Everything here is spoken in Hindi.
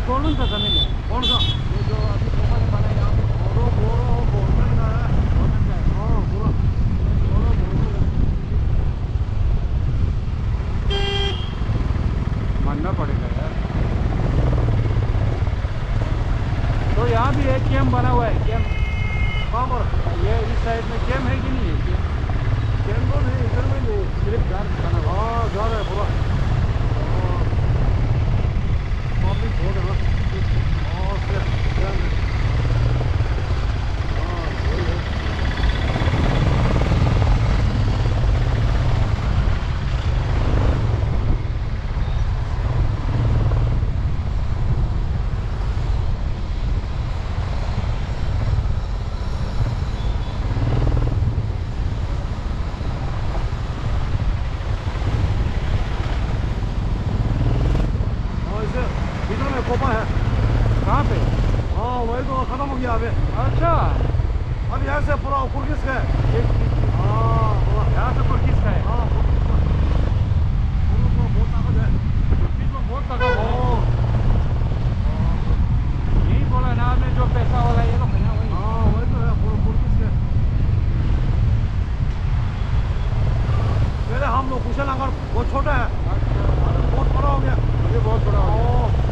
कौन सा जमीन है? कौन सा? ये जो अभी कंपनी बना है यहाँ पे। बोरो बोरो गवर्नमेंट का है। गवर्नमेंट का है। हाँ पूरा बोरो बोरो मानना पड़ेगा यार। तो यहाँ भी एक कैंप बना हुआ है। कैंप कहाँ पर? ये इस साइड में कैंप है कि नहीं है? कैंप कैंप नहीं, इधर में नहीं। सिर्फ घर बना हुआ है। हाँ घर है पूरा। पब्लिक बहुत है ना। हाँ से ध्यान है। हाँ वही है। इधर में कोपा है। कहाँ पे? हाँ वही तो खत्म हो गया अभी। अच्छा, अब यहाँ से पूरा कुर्गिस का है। एक हाँ पूरा। यहाँ से कुर्किस का है। हाँ पूरा बहुत ताकत है। कुर्किस में बहुत ताकत है। हाँ यही बोला ना आपने, जो पैसा वाला ये लोग है ना, वही। हाँ वही तो है पूरा कुर्गिस का। पहले हम लोग कुशल नगर बहुत छोटा है, अच्छा, बहुत बड़ा हो गया। ये बहुत बड़ा हो गया।